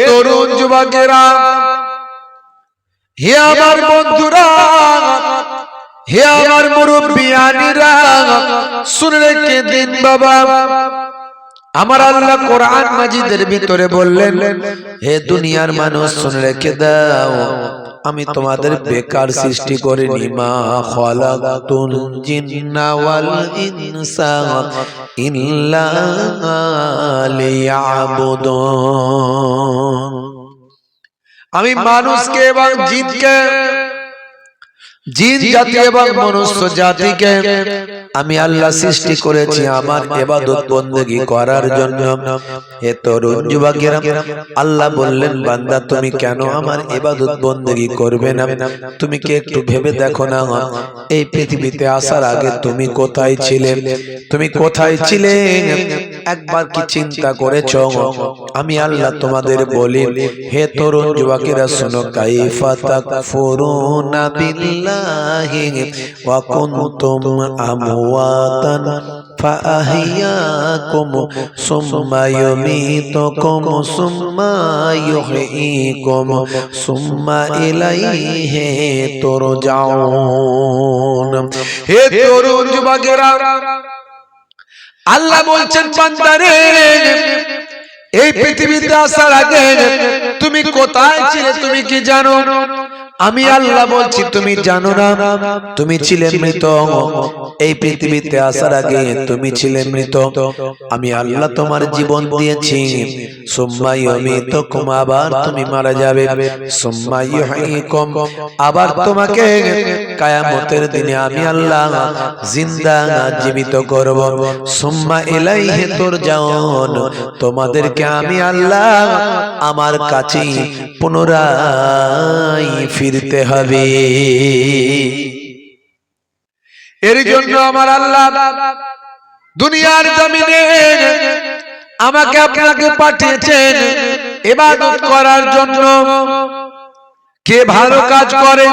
তরুণ যুবকেরা, হে আমার বন্ধুরা, হে আমার মুরব্বিয়ানিরা, শুনে রেখে দিন বাবা। আমার আল্লাহ কোরআন মাজিদের ভিতরে বললেন, হে দুনিয়ার মানুষ শুনে রেখে দাও, আমি তোমাদের বেকার সৃষ্টি করিনি। মা খালাকাতুল জিন্না ওয়াল ইনসা ইল্লা লিয়াবুদুন। আমি মানুষকে এবং জিনকে, জিন জাতি এবং মনুষ্য জাতিকে আমি আল্লাহ সৃষ্টি করেছি আমার ইবাদত বندگی করার জন্য। হে তরুণ যুবকেরা, আল্লাহ বললেন, বান্দা তুমি কেন আমার ইবাদত বندگی করবে না? তুমি কি একটু ভেবে দেখো না, এই পৃথিবীতে আসার আগে তুমি কোথায় ছিলে? তুমি কোথায় ছিলে একবার কি চিন্তা করেছো? আমি আল্লাহ তোমাদের বলি, হে তরুণ যুবকেরা শোনো, কাইফা তাকফুরুনা বিল্লাহি ওয়া কুনতুম আমওয়াতান ফাআহইয়াকুম সুম্মা ইউমীতুকুম সুম্মা ইউহয়ীকুম সুম্মা ইলাইহি তুরজাউন। হে তরুণ যুবকেরা, আল্লাহ বলছেন, বান্দারে এই পৃথিবীতে আসার আগে তুমি কোথায় ছিলে তুমি কি জানো? আমি আল্লাহ বলছি তুমি জানো না, তুমি ছিলে মৃত। এই পৃথিবীতে আসার আগে তুমি ছিলে মৃত। আমি আল্লাহ তোমার জীবন দিয়েছি, সুম্মা ইউমীতুকুম, আবার তুমি মারা যাবে, সুম্মা ইউহয়ীকুম, আবার তোমাকে কিয়ামতের দিনে আমি আল্লাহ জিন্দা জীবিত করব, সুম্মা ইলাইহি তুরজাউন, তোমাদেরকে আমি আল্লাহ আমার কাছে পুনরায় ফিরতে হবে। এর জন্য আমার আল্লাহ দুনিয়ার জমিনে আমাকে আপনাকে পাঠিয়েছেন ইবাদত করার জন্য। কে ভালো কাজ করে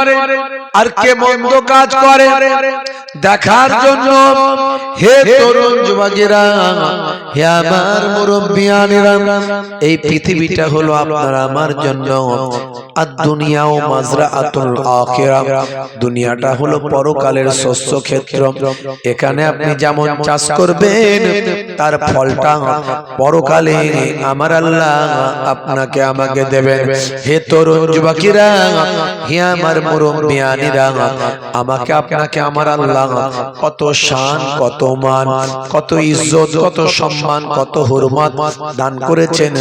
আর কে মন্দ কাজ করে দেখার জন্য। হে তরুণ যুবকেরা, হে আমার মুরব্বিয়ানেরা, এই পৃথিবীটা হলো আপনার আমার জন্য। আর দুনিয়াও মাজরাআতুল আখিরাহ, দুনিয়াটা হলো পরকালের শস্য ক্ষেত্র। এখানে আপনি যেমন চাষ করবেন তার ফলটা পরকালে আমার আল্লাহ আপনাকে আমাকে দেবেন। হে তরুণ যুবকেরা, হে আমার মুরব্বিয়ানেরা, আমাকে আপনাকে আমার আল্লাহ কত শান, কত মান, কত ইজ্জত, কত সম্মান, কত হুরমত দান করেছেন।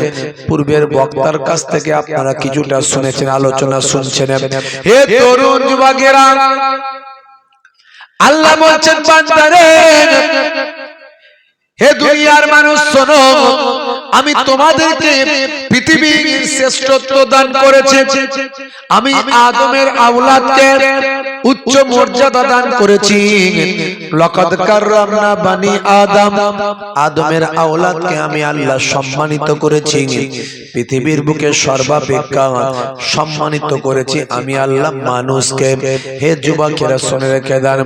পূর্বের বক্তার কাছ থেকে আপনারা কিছুটা শুনেছেন, আলোচনা শুনছেন। হে তরুণ যুবকেরা, আল্লাহ বলছেন, বান্দারে, হে দুনিয়ার মানুষ শোনো, আমি তোমাদেরকে পৃথিবীর শ্রেষ্ঠত্ব দান করেছি। আমি আদমের আওলাদকে উচ্চ মর্যাদা দান করেছি। লাকাদ কাররামনা বানি আদম, আদমের আওলাদকে আমি আল্লাহ সম্মানিত করেছি। পৃথিবীর বুকে সর্বাপেক্ষা সম্মানিত করেছি আমি আল্লাহ মানুষকে। হে যুবকেরা শুনে রেখে দেন,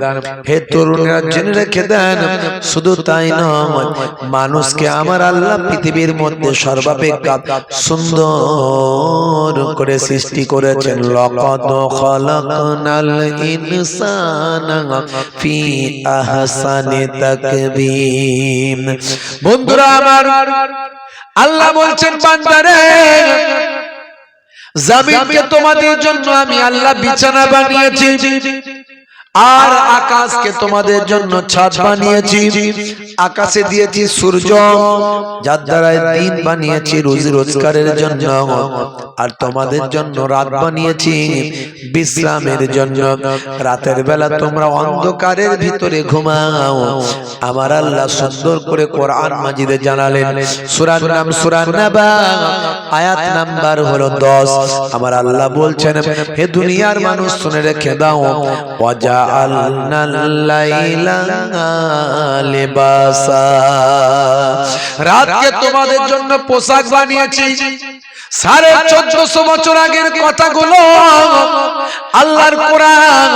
হে তরুণেরা জেনে রেখে দেন, শুধু তাই নয়, মানুষকে আমার আল্লাহ পৃথিবীর মধ্যে সর্বাপেক্ষা সুন্দর করে সৃষ্টি করেছেন। লাকাদ খালাকনাল ইনসানা ফি আহসানি তাকবীম। বন্ধুরা আমার, আল্লাহ বলছেন, বান্দারে, জমিনকে তোমাদের জন্য আমি আল্লাহ বিছানা বানিয়েছি, আর আকাশকে তোমাদের জন্য ছাদ বানিয়েছি। আকাশে দিয়েছি সূর্য, যার দ্বারা দিন বানিয়েছি রুজি রোজগারের জন্য, আর তোমাদের জন্য রাত বানিয়েছি বিশ্রামের জন্য। রাতের বেলা তোমরা অন্ধকারের ভিতরে ঘুমাও। আমার আল্লাহ সুন্দর করে কোরআন মাজিদে জানালেন, সূরার নাম সূরা নাবা, আয়াত নাম্বার হলো 10। আমার আল্লাহ বলছেন, হে দুনিয়ার মানুষ শুনে রেখে দাও, ওয়াজআলনাল লাইলা লিবাসা, রাতকে তোমাদের জন্য পোশাক বানিয়েছি, 1450 বছর আগের কথাগুলো আল্লাহর কোরআন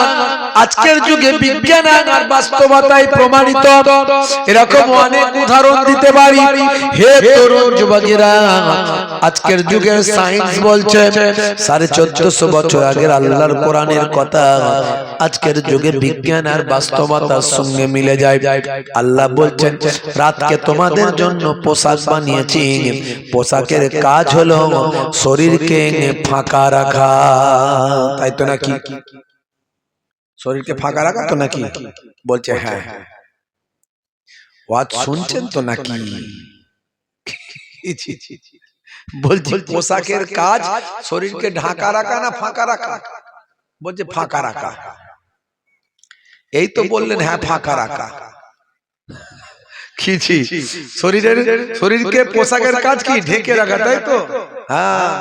আজকের যুগে বিজ্ঞান আর বাস্তবতায় প্রমাণিত। এরকম অনেক উদাহরণ দিতে পারি। হে তরুণ যুবকেরা, আজকের যুগের সায়েন্স বলছে 1450 বছর আগের আল্লাহর কোরআনের কথা আজকের যুগে বিজ্ঞান আর বাস্তবতার সঙ্গে মিলে যায়। আল্লাহ বলছেন, রাতকে তোমাদের জন্য পোশাক বানিয়েছি। পোশাকের কাজ হলো শরীরকে ফাঁকা রাখা, তাই তো নাকি? শরীরকে ফাঁকা রাখা তো নাকি? বলছে হ্যাঁ। ওয়াজ শুনছেন তো নাকি? বলছি পোশাকের কাজ শরীরকে ঢাকা রাখা না ফাঁকা রাখা? বলছে ফাঁকা রাখা। এই তো বললেন হ্যাঁ ফাঁকা রাখা। শরীরকে পোশাকের কাজ কি? ঢেকে রাখা, তাই তো? হ্যাঁ,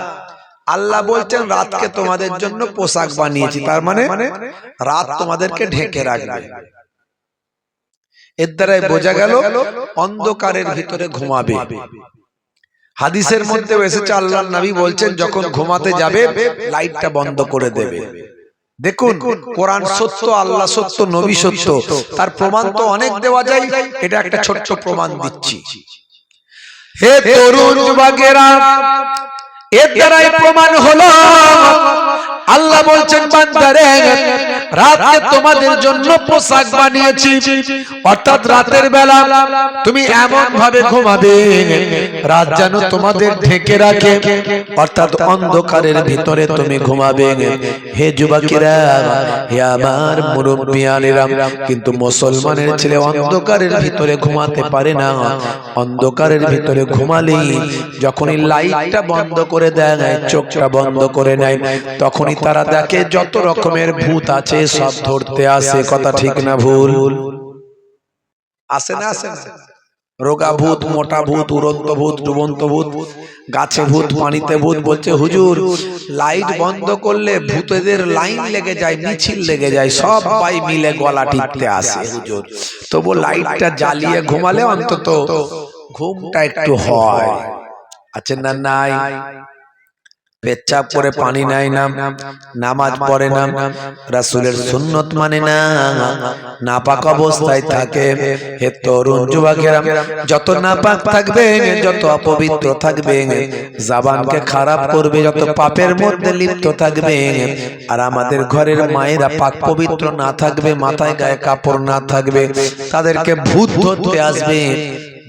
আল্লাহ বলছেন রাতকে তোমাদের জন্য পোশাক বানিয়েছি, তার মানে রাত তোমাদেরকে ঢেকে রাখবে। এর দ্বারাই বোঝা গেল অন্ধকারের ভিতরে ঘুমাবে। হাদিসের মধ্যে এসেছে আল্লাহর নবী বলছেন যখন ঘুমাতে যাবে লাইটটা বন্ধ করে দেবে। দেখুন, কোরআন সত্য, আল্লাহ সত্য, নবী সত্য, তার প্রমাণ তো অনেক দেওয়া যায়। এটা একটা ছোট্ট প্রমাণ দিচ্ছি। হে তরুণ যুবকেরা, এর দ্বারাই প্রমাণ হলো আল্লাহ বলছেন বান্দারে রাতকে তোমাদের জন্য পোশাক বানিয়েছি। অর্থাৎ রাতের বেলা তুমি এমন ভাবে ঘুমাবে রাত যেন তোমাদের ঢেকে রাখে, অর্থাৎ অন্ধকারের ভিতরে তুমি ঘুমাবে। হে যুবকেরা, হে আমার মুরব্বিয়ানেরা, কিন্তু মুসলমানের ছেলে অন্ধকারের ভিতরে ঘুমাতে পারে না। অন্ধকারের ভিতরে ঘুমালেই যখনই লাইটটা বন্ধ করে দেয়, চোখটা বন্ধ করে নেয়, তখনই তারা দেখে যত রকমের ভূত আছে সব ধরতে আসে। কথা ঠিক না ভুল? আসে না? আসে না? রোগা ভূত, মোটা ভূত, উড়ন্ত ভূত, ডুবন্ত ভূত, গাছে ভূত, পানিতে ভূত। বলছে হুজুর লাইট বন্ধ করলে ভূতেদের লাইন লেগে যায়, মিছিল লেগে যায়, সবাই মিলে গলা টিপতে আসে হুজুর। তবু লাইটটা জ্বালিয়ে ঘুমালে অন্তত ঘুমটা একটু হয়। আছে না? নাই। পেচ্ছাপ করে পানি নেয় না, নামাজ পড়ে না, রাসূলের সুন্নত মানে না, নাপাক অবস্থায় থাকে। হে তরুণ যুবকেরা, যত নাপাক থাকবে, যত অপবিত্র থাকবে, জবানকে খারাপ করবে, যত পাপের মধ্যে লিপ্ত থাকবে, আর আমাদের ঘরের মায়েরা পাক পবিত্র না থাকবে, মাথায় গায়ে কাপড় না থাকবে, তাদেরকে ভূত ধরতে আসবে।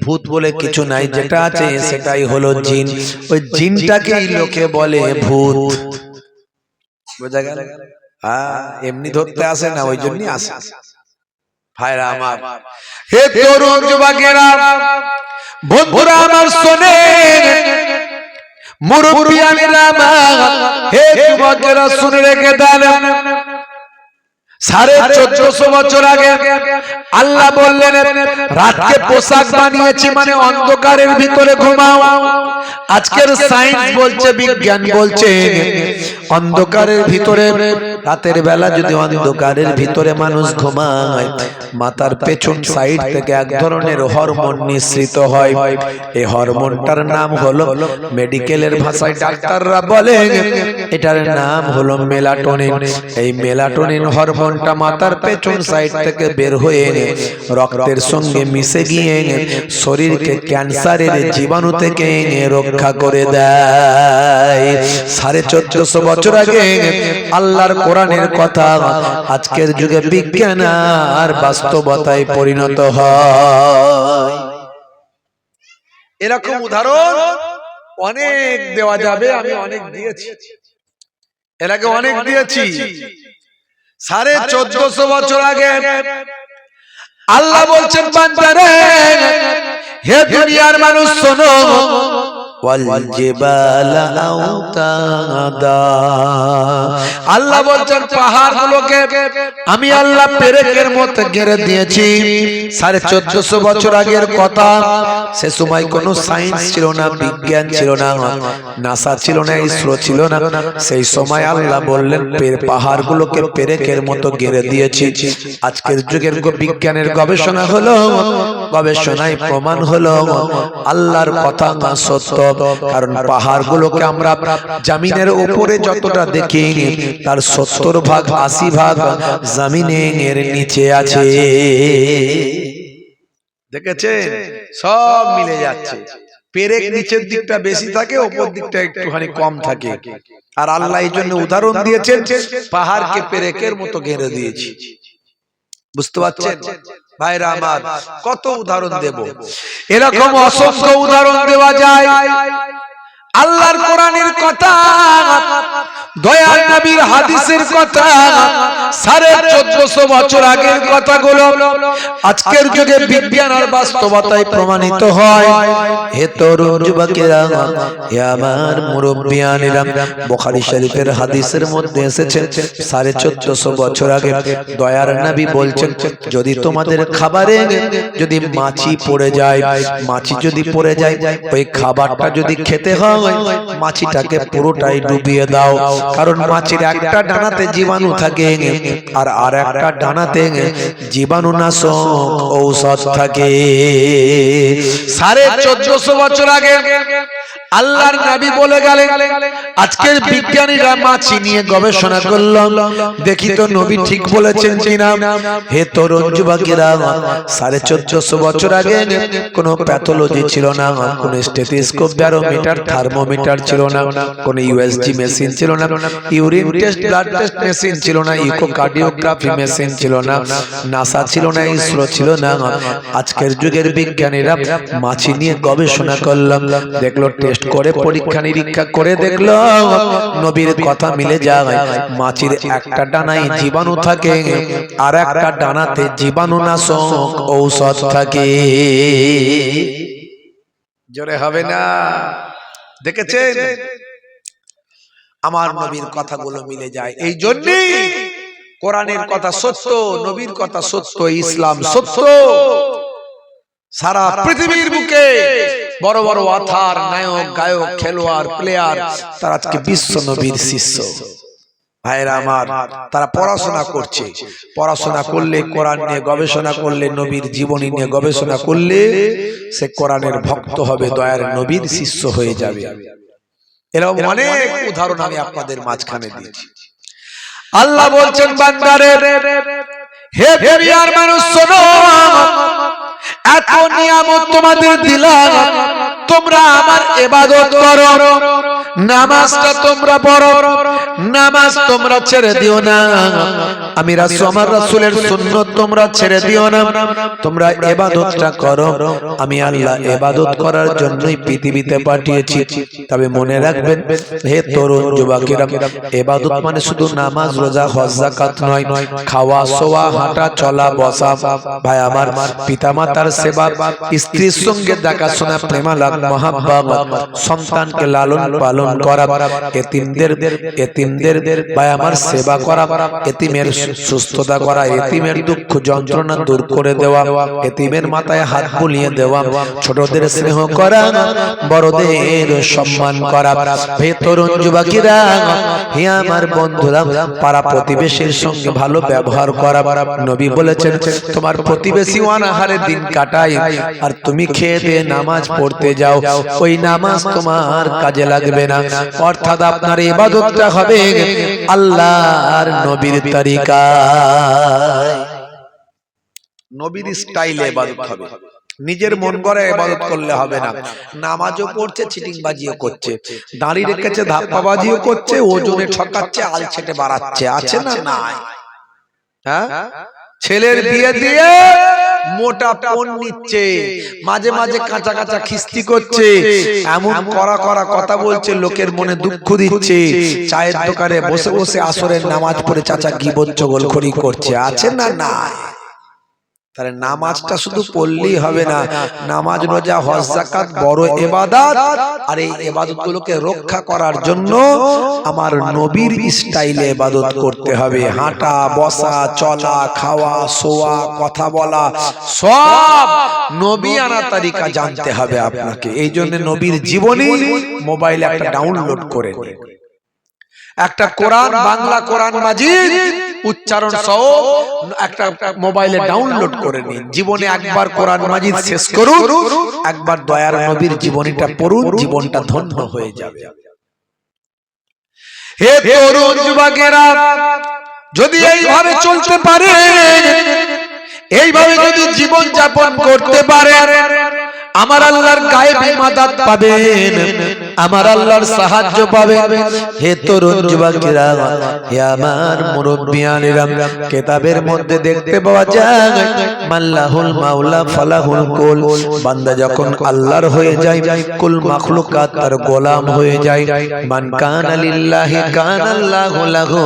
ভূত বলে কিছু নাই, যেটা আছে সেটাই হলো জিন। ওই জিনটাকেই লোকে বলে ভূত। বোঝা গেল? হ্যাঁ, এমনি ধরতে আসে না, ওই জন্যই আসে। ভাইরা আমার, হে তরুণ যুবকেরা, বন্ধুরা আমার শোনেন, মুরব্বিয়ানেরা আমার, হে যুবকেরা শুনে রেখে দেন। 1450 বছর আগে আল্লাহ বললেন রাতকে পোশাক বানিয়েছি, মানে অন্ধকারের ভিতরে ঘুমাও। আজকের সায়েন্স বলছে, বিজ্ঞান বলছে অন্ধকারের ভিতরে, রাতের বেলা যদি অন্ধকারের ভিতরে মানুষ ঘুমায়, মাথার পেছন সাইড থেকে এক ধরনের হরমোন নিঃসৃত হয়। এই হরমোনটার নাম হলো, মেডিকেলের ভাষায় ডাক্তাররা বলেন এটার নাম হলো মেলাটোনিন। এই মেলাটোনিন হরমোনটা মাথার পেছন সাইড থেকে বের হয়ে রক্তের সঙ্গে মিশে গিয়ে শরীরকে ক্যান্সারের জীবাণু থেকে রক্ষা করে দেয়। 1450 বছর আগে আল্লাহর কোরআনের কথা আজকের যুগে বিজ্ঞান আর বাস্তবতায় পরিণত হয়। এরকম উদাহরণ অনেক দেওয়া যাবে, আমি অনেক দিয়েছি, এর আগে অনেক দিয়েছি। 1450 বছর আগে আল্লাহ বলছেন বান্দারে, হে দুনিয়ার মানুষ শোনো, আল্লাহ বলছেন পাহাড়গুলোকে আমি আল্লাহ পেরেকের মতো ঘিরে দিয়েছি। 1450 বছর আগের কথা। সে সময় কোনো সায়েন্স ছিল না, বিজ্ঞান ছিল না, নাসা ছিল না, ইসরো ছিল না। সেই সময় আল্লাহ বললেন পাহাড়গুলোকে পেরেকের মতো ঘিরে দিয়েছি। আজকের যুগের বিজ্ঞানের গবেষণা হলো গবেষণায় প্রমাণ হলো আল্লাহর কথা সত্য। কারণ পাহাড়গুলোকে আমরা জমিনের উপরে যতটা দেখি তার 70 ভাগ 80 ভাগ জমিনের নিচে আছে। দেখেছেন, সব মিলে যাচ্ছে। পেরেক নিচের দিকটা বেশি থাকে, উপর দিকটা একটুখানি কম থাকে। আর আল্লাহ এই জন্য উদাহরণ দিয়েছেন, পাহাড়কে পেরেকের মতো ঘিরে দিয়েছি। বুঝতে পারছেন ভাইরা আমার? কত উদাহরণ দেব, এরকম অসংখ্য উদাহরণ দেওয়া যায়। আল্লাহর কোরআনের কথা, দয়ার নবীর হাদিসের কথা, 1450 বছর আগের কথাগুলো আজকের যুগে বিজ্ঞান আর বাস্তবতায় প্রমাণিত হয়। হে তরুণ যুবকেরা, হে আমার মুরব্বিয়ানেরা, বুখারী শরীফের হাদিসের মধ্যে এসেছে 1450 বছর আগে দয়ার নবী বলছেন, যদি তোমাদের খাবারে যদি মাছি পড়ে যায়, মাছি যদি পড়ে যায়, ওই খাবারটা যদি খেতে হয় মাছিটাকে পুরোটাই ডুবিয়ে দাও। কারণ মাছির একটা ডানাতে জীবাণু থাকে আর আরেকটা ডানাতে জীবাণুনাশক ঔষধ থাকে। 1450 বছর আগে আল্লাহর নবী বলে গেলেন। আজকের বিজ্ঞানীরা মাছি নিয়ে গবেষণা করল, দেখি তো নবী ঠিক বলেছেন কিনা। হে তরুণ যুবকেরা, 1450 বছর আগে কোনো প্যাথোলজি ছিল না, কোনো স্টেথোস্কোপ, ব্যারোমিটার, থার্মোমিটার ছিল না, কোনো ইউএসজি মেশিন ছিল না, urine test, blood test machine ছিল না, ইকোকার্ডিওগ্রাফি মেশিন ছিল না, নাসা ছিল না, ইসরো ছিল না। আজকের যুগের বিজ্ঞানীরা মাছি নিয়ে গবেষণা করলাম, দেখলো টেস্ট করে, পরীক্ষা নিরীক্ষা করে দেখলো নবীর কথা মিলে যায়। মাছির একটা ডানায় জীবাণু থাকে আর একটা ডানাতে জীবাণুনাশক ঔষধ থাকে। জোরে হবে না? দেখেছেন, আমার নবীর কথাগুলো মিলে যায়। এই জন্যই কোরআনের কথা সত্য, নবীর কথা সত্য, ইসলাম সত্য। সারা পৃথিবীর বুকে বড় বড় অথার, নায়ক, গায়ক, খেলোয়াড়, প্লেয়ার, তারা আজকে বিশ্ব নবীর শিষ্য। ভাইরা আমার, তারা পড়াশোনা করছে। পড়াশোনা করলে, কোরআন নিয়ে গবেষণা করলে, নবীর জীবনী নিয়ে গবেষণা করলে সে কোরআনের ভক্ত হবে, দয়ার নবীর শিষ্য হয়ে যাবে। এরকম অনেক উদাহরণ আমি আপনাদের মাঝখানে দিয়েছি। আল্লাহ বলছেন, বান্দারে, হে দুনিয়ার মানুষ শোনো, এত নিয়ামত তোমাদের দিলাম, তোমরা আমার ইবাদত করো, নামাজটা তোমরা পড়ো, নামাজ তোমরা ছেড়ে দিও না। আমি রাসূল, আমার রাসূলের সুন্নাত তোমরা ছেড়ে দিও না, তোমরা ইবাদতটা করো। আমি আল্লাহ ইবাদত করার জন্যই পৃথিবীতে পাঠিয়েছি। তবে মনে রাখবেন হে তরুণ যুবকেরা, ইবাদত মানে শুধু নামাজ, রোজা, হজ, যাকাত নয়, খাওয়া, শোয়া, হাঁটা, চলা, বসা। ভাই আমার, পিতামাতার সেবা, স্ত্রীর সঙ্গে দেখাশোনা, প্রেমালাপ, মহাব্বত, সন্তানকে লালন পালন করা, এতিমদের ভাই আমার সেবা করা, এতিমের সুস্থতা করা, এতিমের দুঃখ যন্ত্রণা দূর করে দেওয়া, এতিমের মাথায় হাত বুলিয়ে দেওয়া, ছোটদের স্নেহ করা, বড়দের সম্মান করা। হে তরুণ যুবকেরা, হে আমার বন্ধুরা, পাড়া প্রতিবেশীর সঙ্গে ভালো ব্যবহার করা। নবী বলেছেন, তোমার প্রতিবেশী অনাহারে দিন কাটায় আর তুমি খেয়ে দিয়ে নামাজ পড়তে যাও, ওই নামাজ তোমার কাজে লাগবে না। অর্থাৎ আপনার ইবাদতটা হবে আল্লাহর নবীর তরিকায়, নবীর স্টাইলে ইবাদত হবে। নিজের মন গড়ে ইবাদত করলে হবে না। নামাজও পড়ছে, চিটিংবাজিও করছে, দাঁড়ি রেখেছে, ধাপ্পাবাজিও করছে, ওজনে ঠকাচ্ছে, আল ছেটে বাড়াচ্ছে, আছে না? নাই। হ্যাঁ, ছেলের বিয়ে দিয়ে মোটা পণ নিচ্ছে, মাঝে মাঝে কাঁচা কাঁচা খিস্তি করছে, এমন করা করা কথা বলছে, লোকের মনে দুঃখ দিচ্ছে। চায়ের দোকানে বসে বসে আসরের নামাজ পড়ে চাচা গীবত চগলখড়ি করছে, আছে না? নাই। তাহলে নামাজটা শুধু পড়লেই হবে না, নামাজ, রোজা, হজ, যাকাত বড় ইবাদত, আর এই ইবাদতগুলোকে রক্ষা করার জন্য আমার নবীর স্টাইলে ইবাদত করতে হবে। হাঁটা, বসা, চলা, খাওয়া, শোয়া, কথা বলা, সব নবী আনা তরিকা জানতে হবে আপনাকে। এই জন্য নবীর জীবনী মোবাইলে একটা ডাউনলোড করে নিন। একটা কোরআন, বাংলা কোরআন মাজিদ উচ্চারণ সহ একটা মোবাইলে ডাউনলোড করে নিন। জীবনে একবার কোরআন মাজিদ শেষ করুন, একবার দয়ার নবীর জীবনীটা পড়ুন, জীবনটা ধন্য হয়ে যাবে। হে তরুণ যুবকেরা, যদি এইভাবে চলতে পারে, এইভাবে যদি জীবন যাপন করতে পারে, আমার আল্লাহর গায়েবী মাদাত পাবেন, আমার আল্লাহর সাহায্য পাবেন। হে তরুণ যুবকেরা, হে আমার মুরব্বিয়ানেরা, কিতাবের মধ্যে দেখতে পাওয়া যায় মাল্লাহুল মাওলা ফালাহুল কুল। বান্দা যখন আল্লাহর হয়ে যায়, কুল মাখলুকাত তার গোলাম হয়ে যায়। মান কানা লিল্লাহি কানা আল্লাহু লাহু,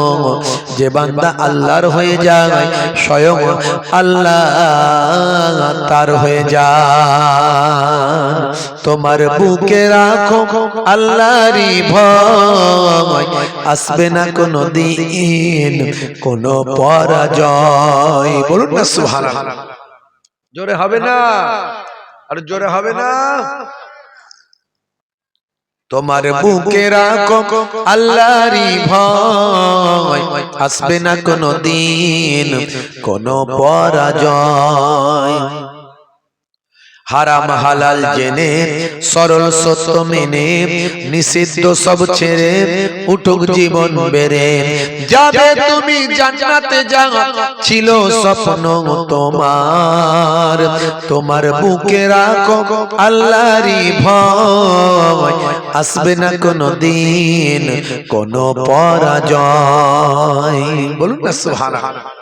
যে বান্দা আল্লাহর হয়ে যায়, স্বয়ং আল্লাহ তার হয়ে যায়। তোমার বুকে রাখো আল্লাহরই ভয়, আসবে না কোনো দিন কোনো পরাজয়। বলুন না সুবহানাল্লাহ। জোরে হবে না? আর জোরে হবে না? তোমার বুকে রাখো আল্লাহরই ভয়, আসবে না কোনো দিন কোনো পরাজয়। হারাম হালাল জেনে, সরল সত্য মেনে, নিষিদ্ধ সব ছেড়ে উঠুক জীবন বেড়ে। যাবে তুমি জান্নাতে, যাওয়া ছিল স্বপ্ন তোমার। তোমার বুকে রাখো আল্লাহরই ভয়, আসবে না কোনো দিন কোনো পরাজয়। বলুন না সুবহানাল্লাহ।